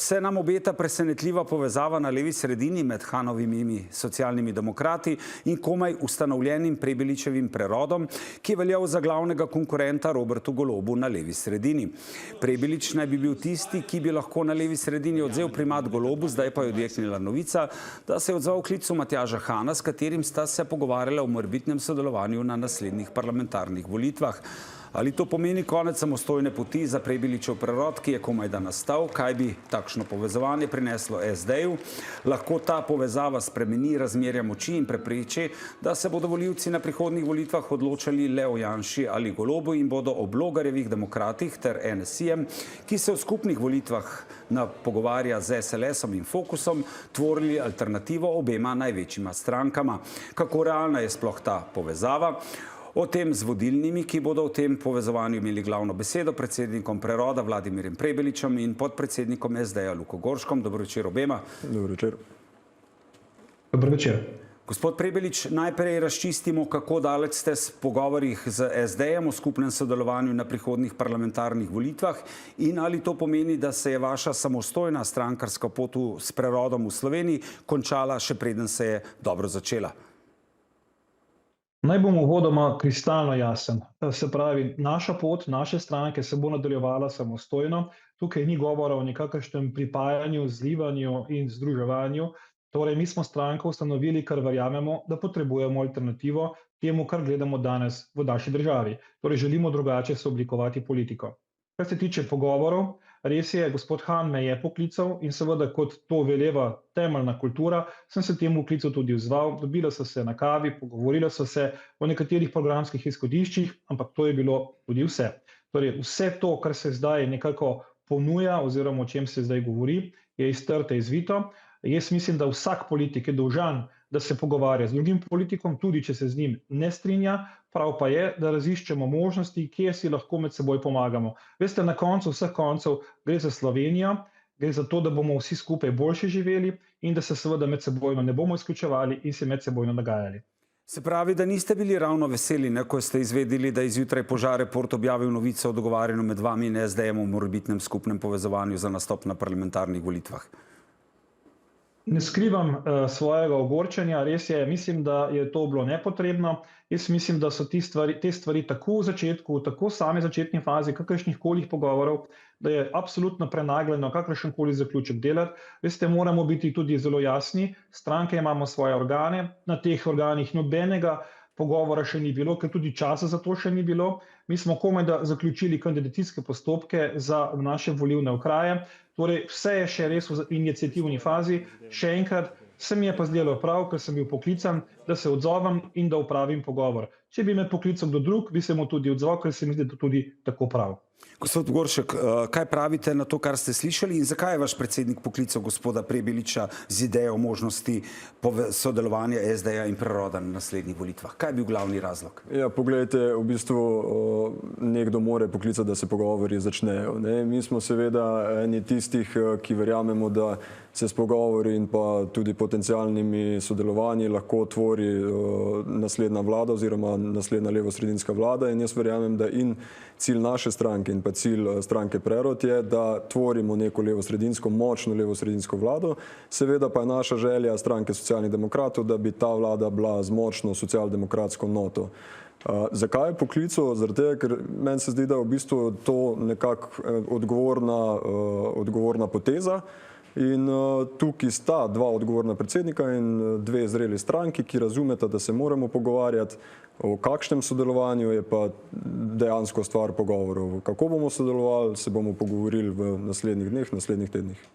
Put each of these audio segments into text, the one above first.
se nam obeta presenetljiva povezava na levi sredini med Hanovimi socialnimi demokrati in komaj ustanovljenim Prebiličevim prerodom, ki je veljal za glavnega konkurenta Robertu Golobu na levi sredini. Prebilič naj bi bil tisti, ki bi lahko na levi sredini odvzel primat Golobu, zdaj pa je odjeknila novica, da se je odzval klicu Matjaža Hana, s katerim sta se pogovarjala o morebitnem sodelovanju na naslednjih parlamentarnih volitvah. Ali to pomeni konec samostojne poti za Prebiličev prerod, ki je komajda nastal? Kaj bi takšno povezovanje prineslo SD-ju? Lahko ta povezava spremeni razmerja moči in prepreči, da se bodo volivci na prihodnjih volitvah odločali le o Janši ali Golobu in bodo o Blogarjevih demokratih ter NSI-jem, ki se v skupnih volitvah pogovarja z SLS-om in Fokusom, tvorili alternativo obema največjima strankama. Kako realna je sploh ta povezava? O tem z vodilnimi, ki bodo v tem povezovanju imeli glavno besedo, predsednikom preroda Vladimirjem Prebiličem in podpredsednikom SD-ja Luko Gorškom. Dobro večer obema. Dobro večer. Dobro večer. Gospod Prebilič, najprej razčistimo, kako daleč ste s pogovorih z SD-jem o skupnem sodelovanju na prihodnjih parlamentarnih volitvah in ali to pomeni, da se je vaša samostojna strankarska pot s prerodom v Sloveniji končala, še preden se je dobro začela. Naj bom uvodoma kristalno jasen. Se pravi, naša pot, naše stranke se bo nadaljevala samostojno. Tukaj ni govora o nikakršnem pripajanju, zlivanju in združevanju. Torej, mi smo stranko ustanovili, ker verjamemo, da potrebujemo alternativo temu, kar gledamo danes v naši državi. Torej, želimo drugače sooblikovati politiko. Kar se tiče pogovorov, res je, gospod Han me je poklical in seveda, kot to veleva temeljna kultura, sem se temu klicu tudi odzval. Dobila so se na kavi, pogovorila so se o nekaterih programskih izhodiščih, ampak to je bilo tudi vse. Torej, vse to, kar se zdaj nekako ponuja oziroma o čem se zdaj govori, je iztrto, izvito. Jaz mislim, da vsak politik je dolžan, da se pogovarja z drugim politikom, tudi če se z njim ne strinja, prav pa je, da raziščemo možnosti, kje si lahko med seboj pomagamo. Veste, na koncu vseh koncev gre za Slovenijo, gre za to, da bomo vsi skupaj boljše živeli in da se seveda med sebojno ne bomo izključevali in se med sebojno nagajali. Se pravi, da niste bili ravno veseli, ko ste izvedeli, da je zjutraj Požar Report objavil novico o dogovarjanju med vami in SD-jem o morebitnem skupnem povezovanju za nastop na parlamentarnih volitvah. Ne skrivam svojega ogorčenja, res je, mislim, da je to bilo nepotrebno. Jaz mislim, da so te stvari tako v začetku, tako v sami začetni fazi, kakršnih koli pogovorov, da je absolutno prenagljeno kakršen koli zaključek delati. Veste, moramo biti tudi zelo jasni, stranke imamo svoje organe, na teh organih nobenega pogovora še ni bilo, ker tudi časa za to še ni bilo. Mi smo komajda zaključili kandidacijske postopke za naše volilne okraje. Torej, vse je še res v iniciativni fazi. Še enkrat, se mi je pa zdelo prav, ker sem bil poklican, da se odzovem in da opravim pogovor. Če bi me poklical kdo drug, bi se mu tudi odzval, ker se mi zdi, da tudi tako prav. Gospod Goršek, kaj pravite na to, kar ste slišali in zakaj je vaš predsednik poklical gospoda Prebiliča z idejo o možnosti sodelovanja SD-ja in preroda na naslednjih volitvah? Kaj je bil glavni razlog? Ja, poglejte, v bistvu nekdo more poklicati, da se pogovori začnejo. Mi smo seveda eni tistih, ki verjamemo, da se s pogovori in pa tudi potencialnimi sodelovanji lahko tvori naslednja vlada oziroma naslednja levo-sredinska vlada in jaz verjamem, da in cilj naše stranke in pa cilj stranke Prerod je, da tvorimo neko levo-sredinsko, močno levo-sredinsko vlado. Seveda pa je naša želja stranke socialnih demokratov, da bi ta vlada bila z močno socialdemokratsko noto. Zakaj je poklical? Zaradi tega, ker meni se zdi, da je v bistvu to nekako odgovorna poteza. In tukaj sta dva odgovorna predsednika in dve zreli stranki, ki razumeta, da se moramo pogovarjati. O kakšnem sodelovanju je pa dejansko stvar pogovorov. Kako bomo sodelovali, se bomo pogovorili v naslednjih dneh, naslednjih tednih.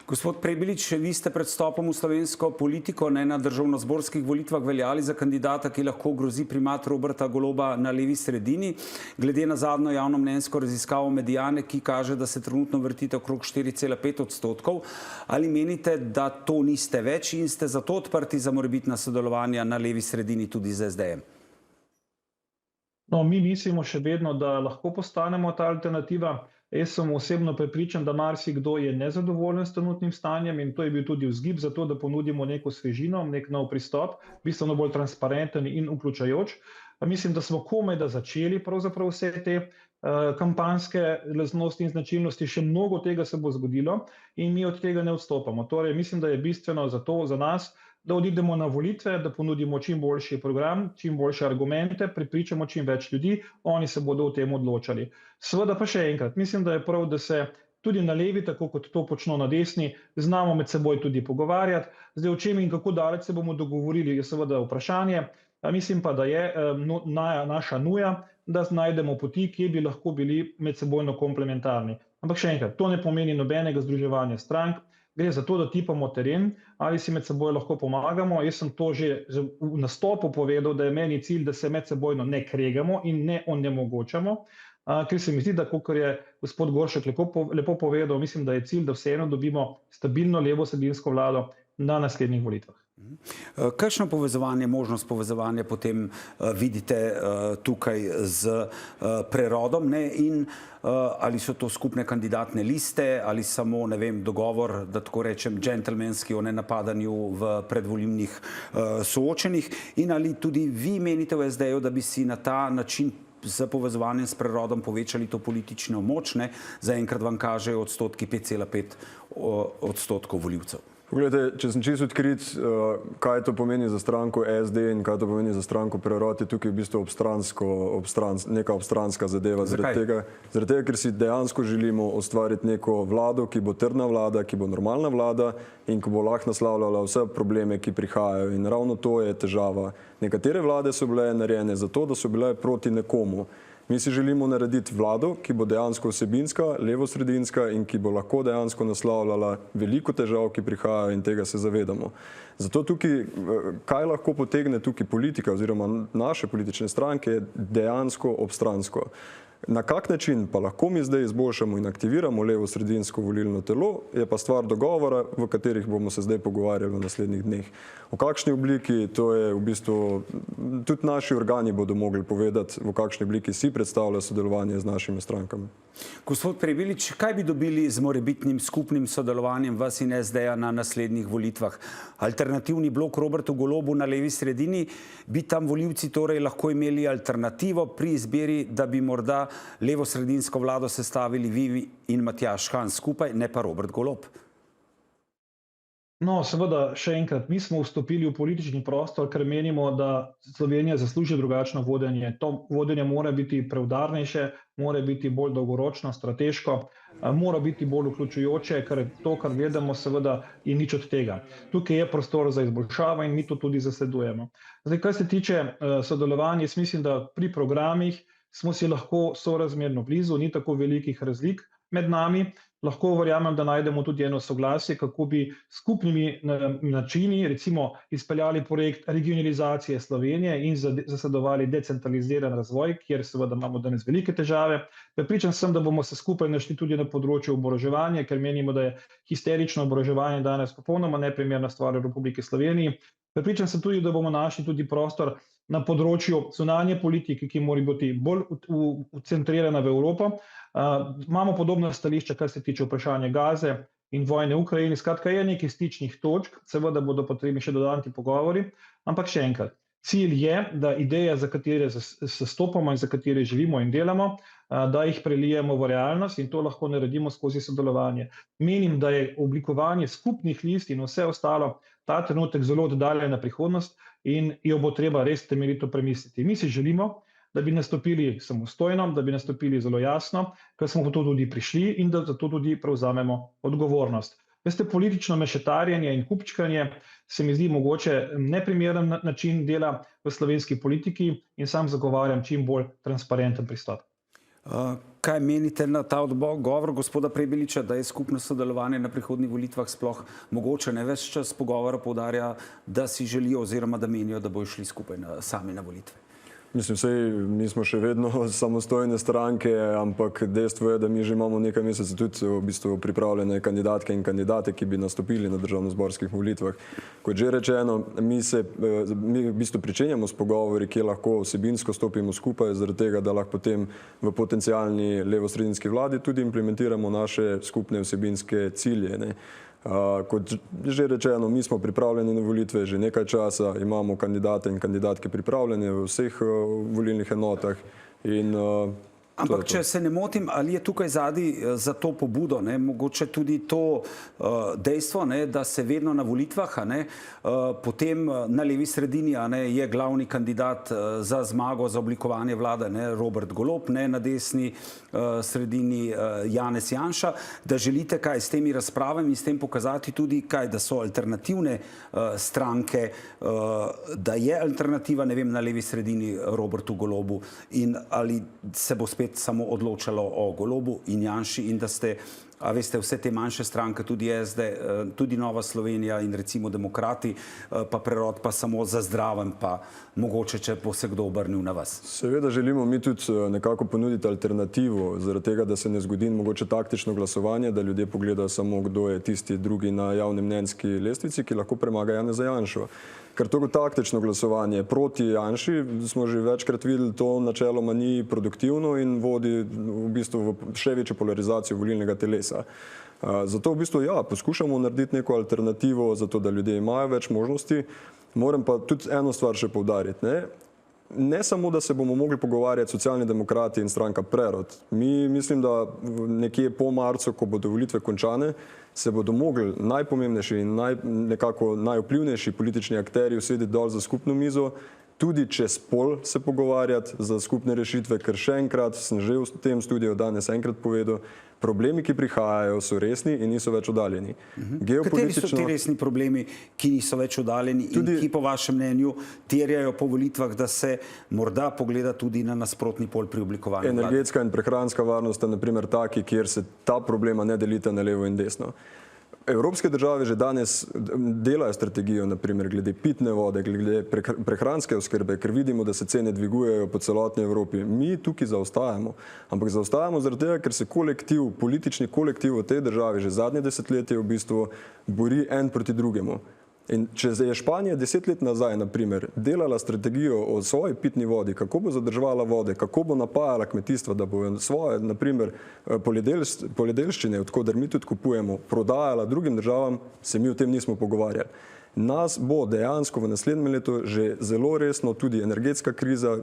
Gospod Prebilič, vi ste pred vstopom v slovensko politiko na državnozborskih volitvah veljali za kandidata, ki lahko grozi primat Roberta Goloba na levi sredini. Glede na zadnjo javnomnenjsko raziskavo Mediane, ki kaže, da se trenutno vrtite okrog 4,5%, ali menite, da to niste več in ste zato odprti za morebitna sodelovanja na levi sredini tudi z SD-jem? No, mi mislimo še vedno, da lahko postanemo ta alternativa. Jaz sem osebno prepričan, da marsikdo je nezadovoljen s trenutnim stanjem in to je bil tudi vzgib za to, da ponudimo neko svežino, nek nov pristop, bistveno bolj transparenten in vključujoč. Mislim, da smo komajda začeli pravzaprav vse te kampanjske lastnosti in značilnosti, še mnogo tega se bo zgodilo in mi od tega ne odstopamo. Torej, mislim, da je bistveno za nas, da odidemo na volitve, da ponudimo čim boljši program, čim boljše argumente, prepričamo čim več ljudi, oni se bodo o tem odločali. Seveda pa še enkrat, mislim, da je prav, da se tudi na levi, tako kot to počno na desni, znamo med seboj tudi pogovarjati. Zdaj, o čem in kako daleč se bomo dogovorili, je seveda vprašanje. Mislim pa, da je naša nuja, da najdemo poti, kje bi lahko bili medsebojno komplementarni. Ampak še enkrat, to ne pomeni nobenega združevanja strank, gre za to, da tipamo teren, ali si med seboj lahko pomagamo. Jaz sem to že v nastopu povedal, da je meni cilj, da se medsebojno ne kregamo in ne onemogočamo, ker se mi zdi, da kakor je gospod Goršek lepo povedal, mislim, da je cilj, da vseeno dobimo stabilno levo-sredinsko vlado na naslednjih volitvah. Kakšno povezovanje, možnost povezovanja potem vidite tukaj z prerodom, ne? In ali so to skupne kandidatne liste ali samo, ne vem, dogovor, da tako rečem, džentelmenski o nenapadanju v predvolilnih soočenjih, in ali tudi vi menite v SD-ju, da bi si na ta način z povezovanjem s prerodom povečali to politično moč, ne? Zaenkrat vam kažejo odstotki 5,5% volivcev. Poglejte, če sem čisto odkrit, kaj to pomeni za stranko SD in kaj to pomeni za stranko Prerod, je tukaj v bistvu neka obstranska zadeva. Zaradi tega, ker si dejansko želimo ustvariti neko vlado, ki bo trdna vlada, ki bo normalna vlada in ki bo lahko naslavljala vse probleme, ki prihajajo. In ravno to je težava. Nekatere vlade so bile narejene zato, da so bile proti nekomu. Mi si želimo narediti vlado, ki bo dejansko vsebinska, levosredinska in ki bo lahko dejansko naslavljala veliko težav, ki prihajajo, in tega se zavedamo. Zato tukaj, kaj lahko potegne tukaj politika oziroma naše politične stranke, je dejansko obstransko. Na kak način pa lahko mi zdaj izboljšamo in aktiviramo levo-sredinsko volilno telo, je pa stvar dogovora, v katerih bomo se zdaj pogovarjali v naslednjih dneh. V kakšni obliki, to je v bistvu, tudi naši organi bodo mogli povedati, v kakšni obliki si predstavlja sodelovanje z našimi strankami. Gospod Prebilič, kaj bi dobili z morebitnim skupnim sodelovanjem vas in SD-ja na naslednjih volitvah? Alternativni blok Robertu Golobu na levi sredini, bi tam volivci torej lahko imeli alternativo pri izbiri, da bi morda levo-sredinsko vlado sestavili vi in Matjaž Han skupaj, ne pa Robert Golob? No, seveda, še enkrat, mi smo vstopili v politični prostor, ker menimo, da Slovenija zasluži drugačno vodenje. To vodenje mora biti preudarnejše, mora biti bolj dolgoročno, strateško, mora biti bolj vključujoče, ker to, kar gledamo, seveda je nič od tega. Tukaj je prostor za izboljšavo in mi to tudi zasledujemo. Zdaj, kar se tiče sodelovanja, jaz mislim, da pri programih smo si lahko sorazmerno blizu, ni tako velikih razlik med nami. Lahko verjamem, da najdemo tudi eno soglasje, kako bi skupnimi načini recimo izpeljali projekt regionalizacije Slovenije in zasledovali decentraliziran razvoj, kjer seveda imamo danes velike težave. Prepričan sem, da bomo se skupaj našli tudi na področju oboroževanja, ker menimo, da je histerično oboroževanje danes popolnoma neprimerna stvar v Republiki Sloveniji. Prepričan sem tudi, da bomo našli tudi prostor na področju zunanje politike, ki mora biti bolj centrirana v Evropo. Imamo podobna stališča, kar se tiče vprašanja Gaze in vojne v Ukrajini. Skratka, je nekaj stičnih točk, seveda bodo potrebni še dodatni pogovori, ampak še enkrat, cilj je, da ideje, za katere se stopamo in za katere živimo in delamo, da jih prelijemo v realnost, in to lahko naredimo skozi sodelovanje. Menim, da je oblikovanje skupnih list in vse ostalo ta trenutek zelo oddaljena prihodnost in jo bo treba res temeljito premisliti. Mi si želimo, da bi nastopili samostojno, da bi nastopili zelo jasno, ker smo v to tudi prišli in da za to tudi prevzamemo odgovornost. Veste, politično mešetarjenje in kupčkanje se mi zdi mogoče neprimeren način dela v slovenski politiki in sam zagovarjam čim bolj transparenten pristop. Kaj menite na ta odgovor gospoda Prebiliča, da je skupno sodelovanje na prihodnjih volitvah sploh mogoče? Ne ves čas pogovora poudarja, da si želijo oziroma da menijo, da bojo šli skupaj sami na volitve. Mislim, sej, mi smo še vedno samostojne stranke, ampak dejstvo je, da mi že imamo nekaj mesecev tudi v bistvu pripravljene kandidatke in kandidate, ki bi nastopili na državnozborskih volitvah. Kot že rečeno, mi v bistvu pričenjamo s pogovori, kje lahko vsebinsko stopimo skupaj, zaradi tega, da lahko potem v potencialni levosredinski vladi tudi implementiramo naše skupne vsebinske cilje, ne. Kot že rečeno, mi smo pripravljeni na volitve že nekaj časa, imamo kandidate in kandidatke pripravljene v vseh volilnih enotah in Ampak, če se ne motim, ali je tukaj zadaj za to pobudo, mogoče tudi to dejstvo, da se vedno na volitvah, potem na levi sredini je glavni kandidat za zmago, za oblikovanje vlade Robert Golob, na desni sredini Janez Janša, da želite kaj s temi razpravami in s tem pokazati tudi kaj, da so alternativne stranke, da je alternativa, ne vem, na levi sredini Robertu Golobu in ali se bo spet samo odločalo o Golobu in Janši in da ste, a veste, vse te manjše stranke, tudi SD, tudi Nova Slovenija in recimo Demokrati, pa Prerod pa samo za zdraven, pa mogoče, če bo se kdo obrnil na vas. Seveda želimo mi tudi nekako ponuditi alternativo, zaradi tega, da se ne zgodi mogoče taktično glasovanje, da ljudje pogledajo samo, kdo je tisti drugi na javnomnenjski lestvici, ki lahko premaga Janeza Janšo. Ker to taktično glasovanje proti Janši, smo že večkrat videli, to načeloma ni produktivno in vodi v bistvu v še večjo polarizacijo volilnega telesa. Zato v bistvu poskušamo narediti neko alternativo, zato da ljudje imajo več možnosti. Moram pa tudi eno stvar še poudariti. Ne samo, da se bomo mogli pogovarjati Socialni demokrati in stranka Prerod. Mi mislim, da nekje po marcu, ko bodo volitve končane, se bodo mogli najpomembnejši in nekako najvplivnejši politični akterji usedeti dol za skupno mizo, tudi čez pol se pogovarjati za skupne rešitve, ker še enkrat, sem že v tem studiu danes enkrat povedal, problemi, ki prihajajo, so resni in niso več oddaljeni. Kateri so ti resni problemi, ki niso več oddaljeni in ki po vašem mnenju terjajo po volitvah, da se morda pogleda tudi na nasprotni pol pri oblikovanju vlade? Energetska in prehranska varnost sta na primer taki, kjer se ta problema ne delita na levo in desno. Evropske države že danes delajo strategijo, naprimer, glede pitne vode, glede prehranske oskrbe, ker vidimo, da se cene dvigujejo po celotni Evropi. Mi tukaj zaostajamo, ampak zaostajamo zaradi tega, ker se politični kolektiv v tej državi že zadnje desetletje v bistvu bori en proti drugemu. In če je Španija 10 let nazaj, naprimer, delala strategijo o svoji pitni vodi, kako bo zadrževala vode, kako bo napajala kmetijstva, da bo svoje, naprimer, poljedelščine, odkoder mi tudi kupujemo, prodajala drugim državam, se mi o tem nismo pogovarjali. Nas bo dejansko v naslednjem letu že zelo resno tudi energetska kriza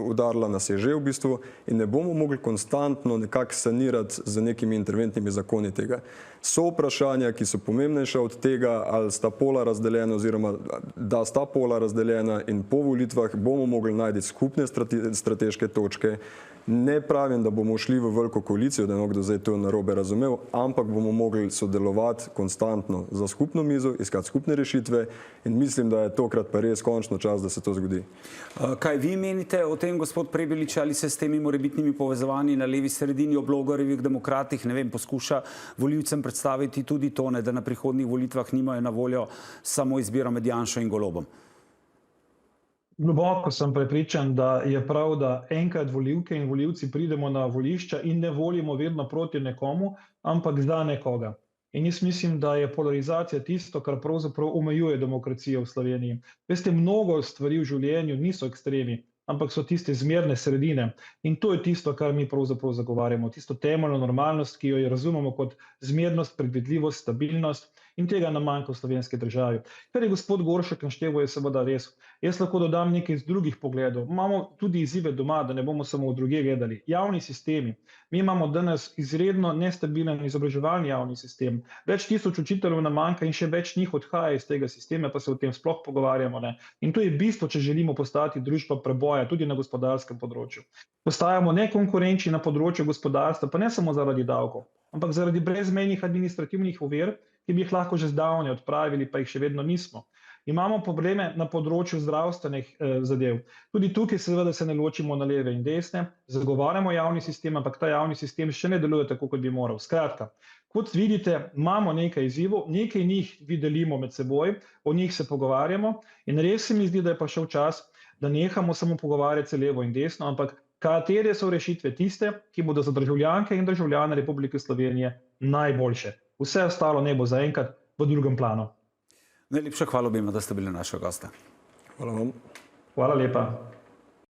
udarila, nas je že v bistvu in ne bomo mogli konstantno nekako sanirati z nekimi interventnimi zakoni tega. So vprašanja, ki so pomembnejša od tega, ali sta pola razdeljena oziroma da sta pola razdeljena in po volitvah bomo mogli najti skupne strateške točke. Ne pravim, da bomo šli v veliko koalicijo, da je nekdo zdaj to narobe razumel, ampak bomo mogli sodelovati konstantno za skupno mizo, iskati skupne rešitve in mislim, da je tokrat pa res končno čas, da se to zgodi. Kaj vi menite o tem, gospod Prebilič, ali se s temi morebitnimi povezovanji na levi sredini o blogerjevih demokratih, ne vem, poskuša volivcem predstaviti tudi to, da na prihodnjih volitvah nimajo na voljo samo izbiro med Janšo in Golobom? Globoko sem prepričan, da je prav, da enkrat volivke in volivci pridemo na volišča in ne volimo vedno proti nekomu, ampak za nekoga. In jaz mislim, da je polarizacija tisto, kar pravzaprav omejuje demokracijo v Sloveniji. Veste, mnogo stvari v življenju niso ekstremi, ampak so tiste zmerne sredine. In to je tisto, kar mi pravzaprav zagovarjamo. Tisto temeljno normalnost, ki jo razumemo kot zmernost, predvidljivost, stabilnost. In tega nam manjka v slovenski državi. Kar je gospod Goršek našteval, je seveda res. Jaz lahko dodam nekaj iz drugih pogledov. Imamo tudi izzive doma, da ne bomo samo v druge gledali. Javni sistemi. Mi imamo danes izredno nestabilen izobraževalni javni sistem. Več tisoč učiteljev nam manjka in še več njih odhaja iz tega sistema, pa se o tem sploh pogovarjamo. In to je bistvo, če želimo postati družba preboja, tudi na gospodarskem področju. Postajamo nekonkurenčni na področju gospodarstva, pa ne samo zaradi davkov, ampak zaradi brezmejnih administrativnih ovir, ki bi jih lahko že zdavnaj odpravili, pa jih še vedno nismo. Imamo probleme na področju zdravstvenih zadev. Tudi tukaj seveda se ne ločimo na leve in desne, zagovarjamo javni sistem, ampak ta javni sistem še ne deluje tako, kot bi moral. Skratka, kot vidite, imamo nekaj izzivov, nekaj njih vi delimo med seboj, o njih se pogovarjamo in res se mi zdi, da je pa šel čas, da nehamo samo pogovarjati se levo in desno, ampak katere so rešitve tiste, ki bodo za državljanke in državljane Republike Slovenije najboljše. Vse ostalo ne bo zaenkrat v drugem planu. Najlepša hvala obema, da ste bili naša gosta. Hvala vam. Hvala lepa.